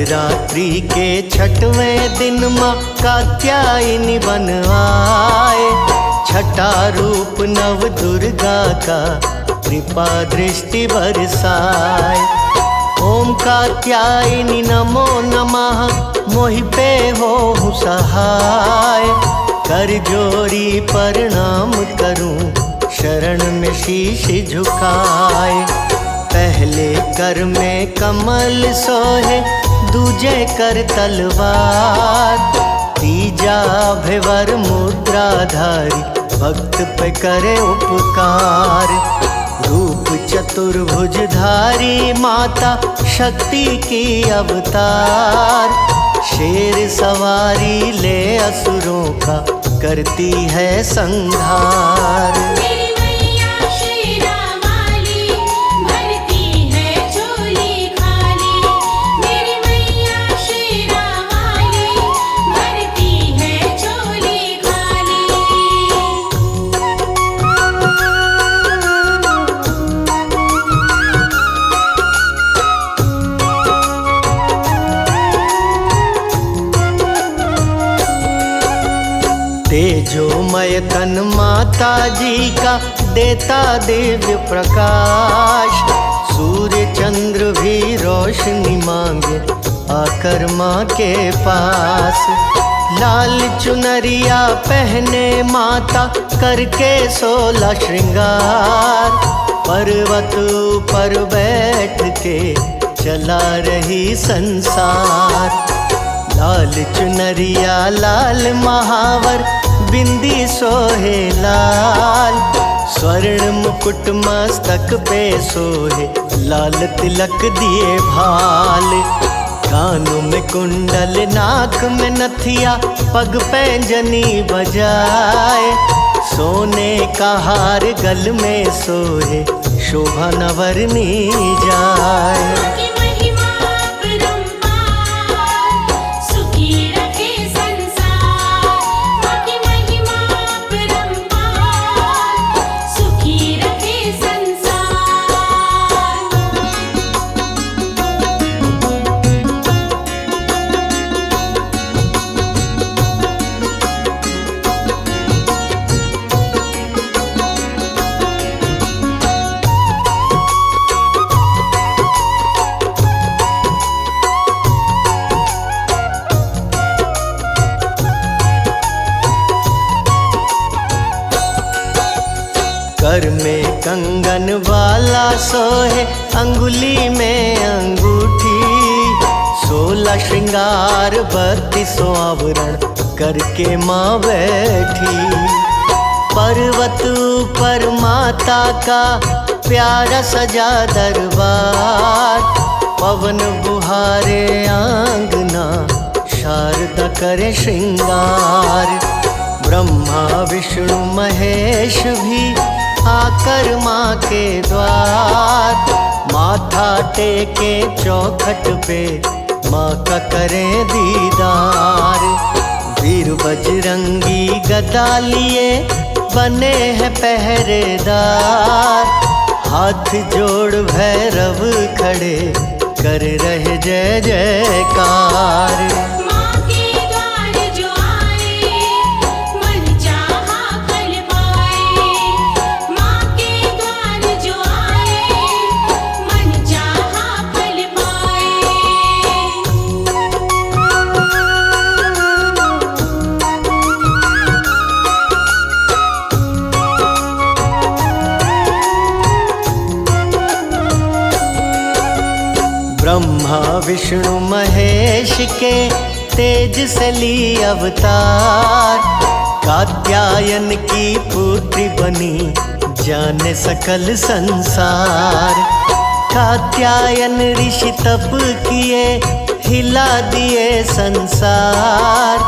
नवरात्रि के 6वें दिन माँ कात्यायनी बन आए। छठा रूप नव दुर्गा का कृपा दृष्टि बरसाए। ओम कात्यायनी नमो नमः मोहि पे हो सहाय। कर जोरी प्रणाम करूं शरण में शीश झुकाए। पहले कर में कमल सोहे दूजे कर तलवार। तीजा भिवर मुद्राधारी भक्त पे करे उपकार। रूप चतुर्भुजधारी माता शक्ति की अवतार। शेर सवारी ले असुरों का करती है संहार। तेजोमय तन माता जी का देता दिव्य प्रकाश। सूर्य चंद्र भी रोशनी मांगे आकर माँ के पास। लाल चुनरिया पहने माता करके 16 श्रृंगार। पर्वत पर बैठ के चला रही संसार। लाल चुनरिया लाल महावर बिंदी सोहे लाल। स्वर्ण मुकुट मस्तक पे सोहे लाल तिलक दिए भाल। कानों में कुंडल नाक में नथिया पग पैंजनी बजाए। सोने का हार गल में सोहे शोभा न वर्णी जाए। कर में कंगन वाला सोहे अंगुली में अंगूठी। 16 श्रृंगार 32 आवरण करके माँ बैठी। पर्वत पर माता का प्यारा सजा दरबार। पवन बुहारे आंगना शारदा करे श्रृंगार। ब्रह्मा विष्णु महेश भी आकर माँ के द्वार। माथा टेके चौखट पे माँ का करें दीदार। वीर बजरंगी गदा लिए बने हैं पहरेदार। हाथ जोड़ भैरव खड़े कर रहे जय जयकार। ब्रह्मा विष्णु महेश के तेज से ली अवतार। कात्यायन की पुत्री बनी जाने सकल संसार। कात्यायन ऋषि तप किए हिला दिए संसार।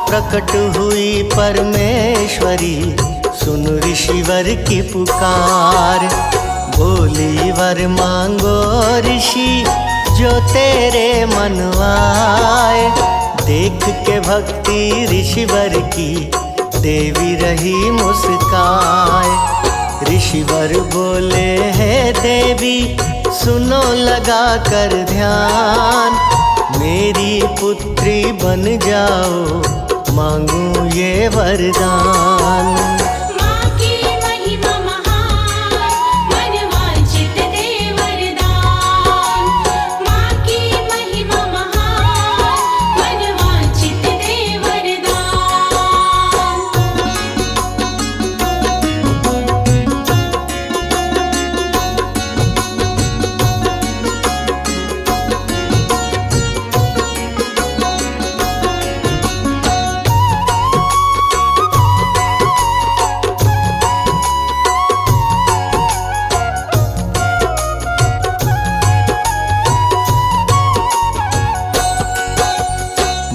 प्रकट हुई परमेश्वरी सुन ऋषिवर की पुकार। बोली वर मांगो ऋषि जो तेरे मन आए। देख के भक्ति ऋषिवर की देवी रही मुस्काए। ऋषिवर बोले है देवी सुनो लगा कर ध्यान। मेरी पुत्री बन जाओ, मांगू ये वरदान। माँ की महिमा महान, मनवांछित दे वरदान। माँ की महिमा महान, मनवांछित दे वरदान।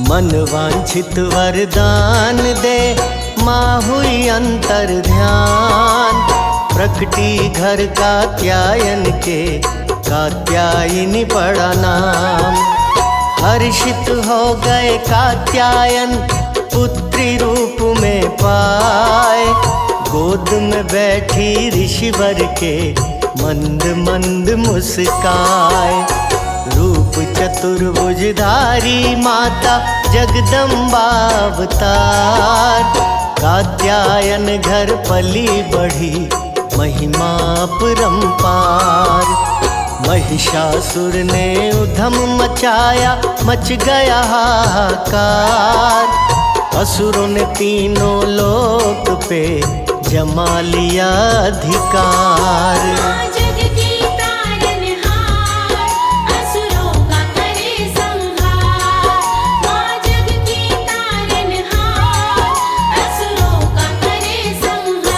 मन वांछित वरदान दे, माँ हुई अंतर ध्यान। प्रकटी घर कात्यायन के, कात्यायनी पड़ा नाम। हर्षित हो गए कात्यायन, पुत्री रूप में पाए। गोद में बैठी ऋषिवर के, मंद मंद मुस्काए। रूप चतुर्भुजधारी माता जगदम्बा अवतार। कात्यायन घर पली बढ़ी, महिमा अपरंपार। महिषासुर ने उधम मचाया, मच गया हाहाकार। असुरों ने तीनों लोक पे जमा लिया अधिकार। माँ जग की तारनहार, असुरों का करे संहार। माँ जग की तारनहार, असुरों का करे संहार।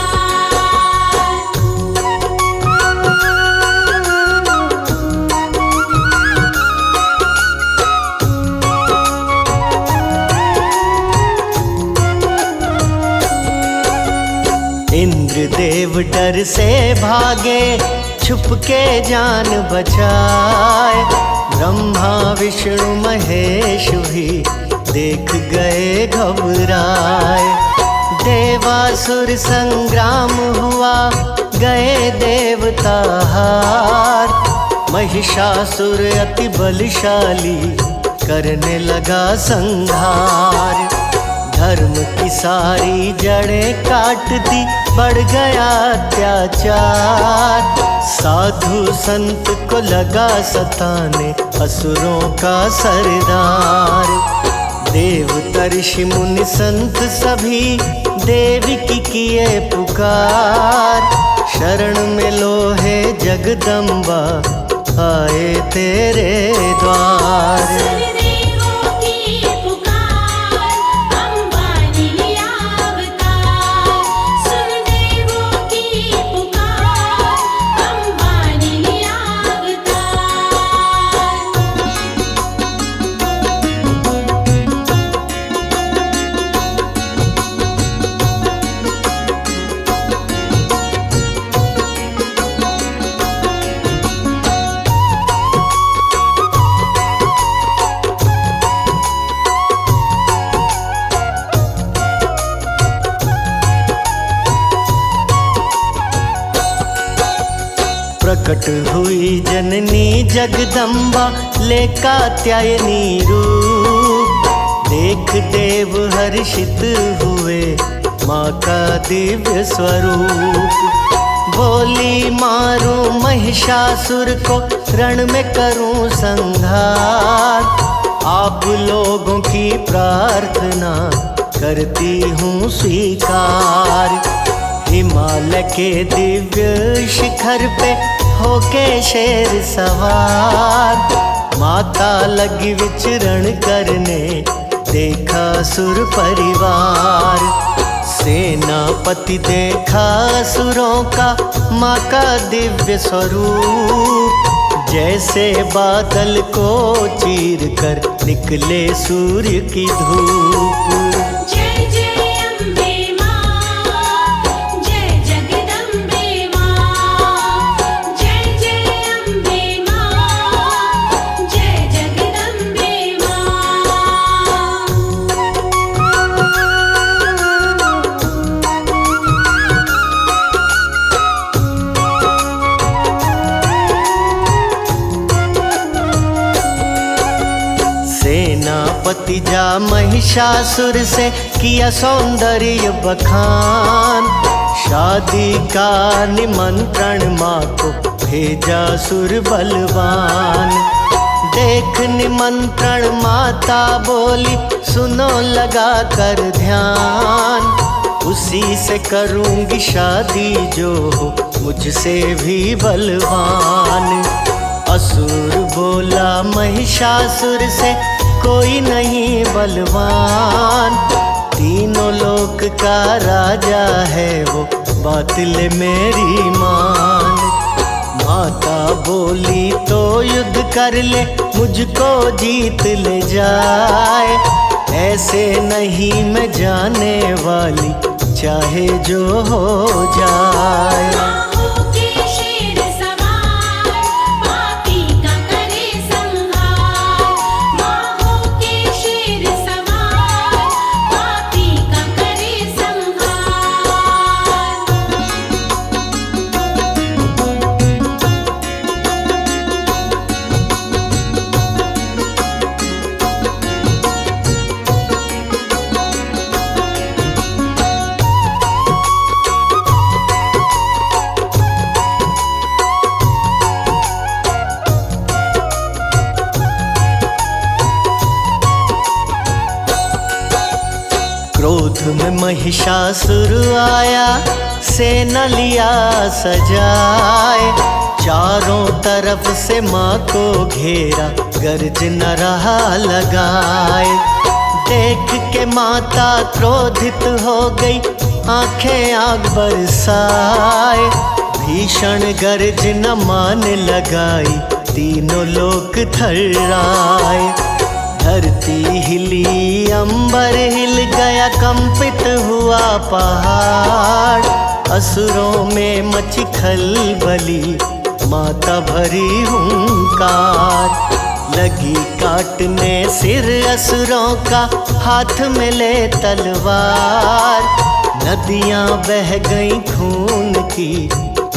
इंद्रदेव डर से भागे, छुप के जान बचाए। ब्रह्मा विष्णु महेश भी देख गए घबराए। देवासुर संग्राम हुआ, गए देवता हार। महिषासुर अति बलशाली, करने लगा संहार। धर्म की सारी जड़ें काट दी, बढ़ गया अत्याचार। साधु संत को लगा सताने, असुरों का सरदार। देवता ऋषि मुनि संत सभी, देवी की किए पुकार। शरण में लो हे जगदम्बा, आए तेरे द्वार। सुन देवों की पुकार, अम्बा ने लिया अवतार। सुन देवों की पुकार, अम्बा ने लिया अवतार। प्रकट हुई जननी जगदम्बा, ले कात्यायनी रूप। देख देव हर्षित हुए, माँ का दिव्य स्वरूप। बोली मारूं महिषासुर को, रण में करूं संहार। आप लोगों की प्रार्थना करती हूँ स्वीकार। हिमालय के दिव्य शिखर पे होके शेर सवार। माता लगी विचरण करने, देखा सुर परिवार। सेनापति देखा सुरों का, माँ का दिव्य स्वरूप। जैसे बादल को चीर कर निकले सूर्य की धूप। जय जय अम्बे माँ, जय जगदम्बे माँ। जय जय अम्बे माँ, जय जगदम्बे माँ। द्रौपदी जा महिषासुर से किया सौंदर्य बखान। शादी का निमंत्रण माँ को भेजा सुर बलवान। देख निमंत्रण माता बोली सुनो लगा कर ध्यान। उसी से करूंगी शादी जो हो मुझसे भी बलवान। असुर बोला महिषासुर से कोई नहीं बलवान। तीनों लोक का राजा है वो बात ले मेरी मान। माता बोली तो युद्ध कर ले मुझको जीत ले जाए। ऐसे नहीं मैं जाने वाली चाहे जो हो जाए। क्रोध में महिषासुर आया सेना लिया सजाए। चारों तरफ से माँ को घेरा गर्ज न रहा लगाए। देख के माता क्रोधित हो गई आंखें आग बरसाए। भीषण गर्ज न मान लगाई तीनों लोक थर्राए। धरती हिली अंबर हिल गया कंपित हुआ पहाड़। असुरों में मची खलबली माता भरी हुंकार। लगी काटने सिर असुरों का हाथ में ले तलवार। नदियां बह गई खून की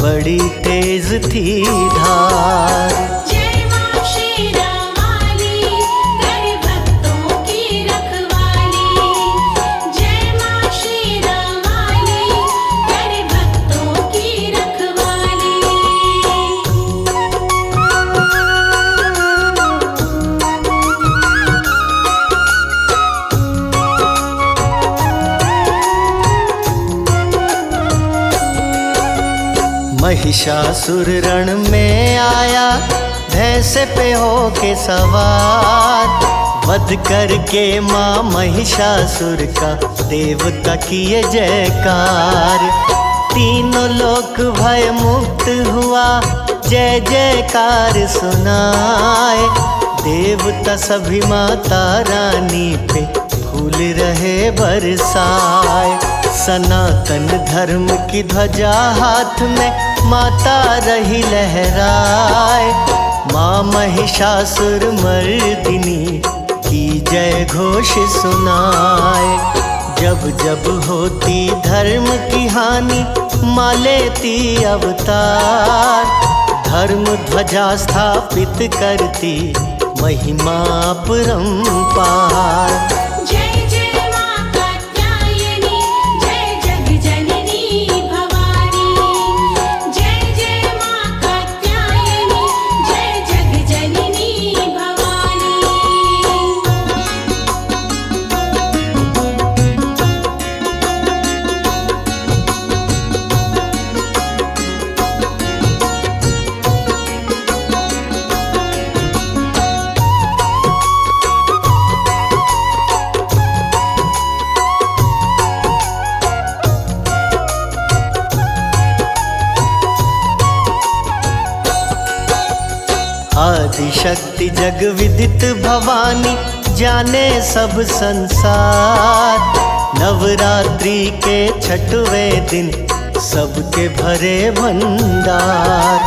बड़ी तेज थी धार। महिषासुर रण में आया भैंस पे हो के सवार। वध करके माँ महिषासुर का देवता किए जयकार। तीनों लोक भय मुक्त हुआ जय जयकार सुनाए। देवता सभी माता रानी पे फूल रहे बरसाए। सनातन धर्म की ध्वजा हाथ में माता रही लहराए। माँ महिषासुर मर्दिनी की जय घोष सुनाए। जब जब होती धर्म की हानि माँ लेती अवतार। धर्म ध्वजा स्थापित करती महिमा अपरंपार। आदि शक्ति जग विदित भवानी जाने सब संसार। नवरात्रि के छठवें दिन सबके भरे भंडार।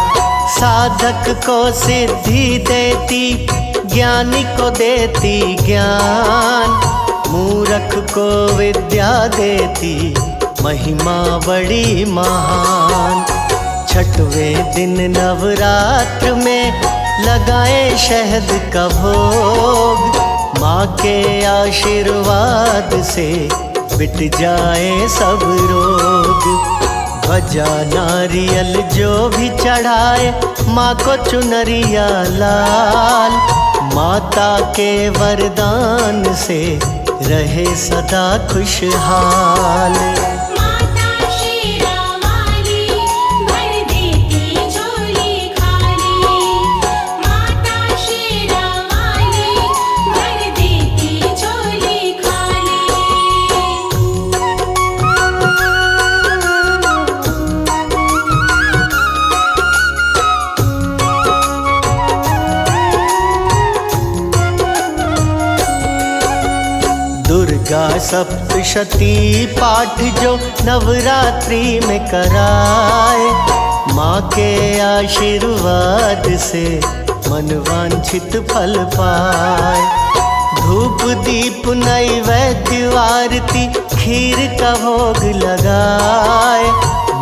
साधक को सिद्धि देती ज्ञानी को देती ज्ञान। मूर्ख को विद्या देती महिमा बड़ी महान। छठवें दिन नवरात्र में लगाए शहद का भोग। माँ के आशीर्वाद से मिट जाए सब रोग। ध्वजा नारियल जो भी चढ़ाए, माँ को चुनरिया लाल। माता के वरदान से रहे सदा खुशहाल। माता शेरावाली भर देती झोली खाली। माता शेरावाली भर देती झोली खाली। दुर्गा सप्तशती पाठ जो नवरात्रि में कराए, माँ के आशीर्वाद से मनवांछित फल पाए। धूप दीप नैवेद्य आरती खीर का भोग लगाए,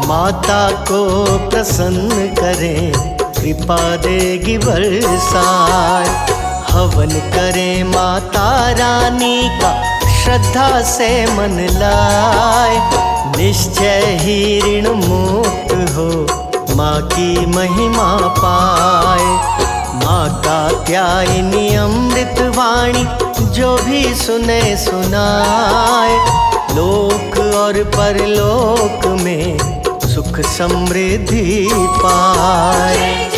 माता को प्रसन्न करें कृपा देगी बरसाए। हवन करें माता रानी का श्रद्धा से मन लाए, निश्चय ही ऋण मुक्त हो माँ की महिमा पाए। माँ का त्यायनी अमृत वाणी जो भी सुने सुनाए, लोक और परलोक में सुख समृद्धि पाए।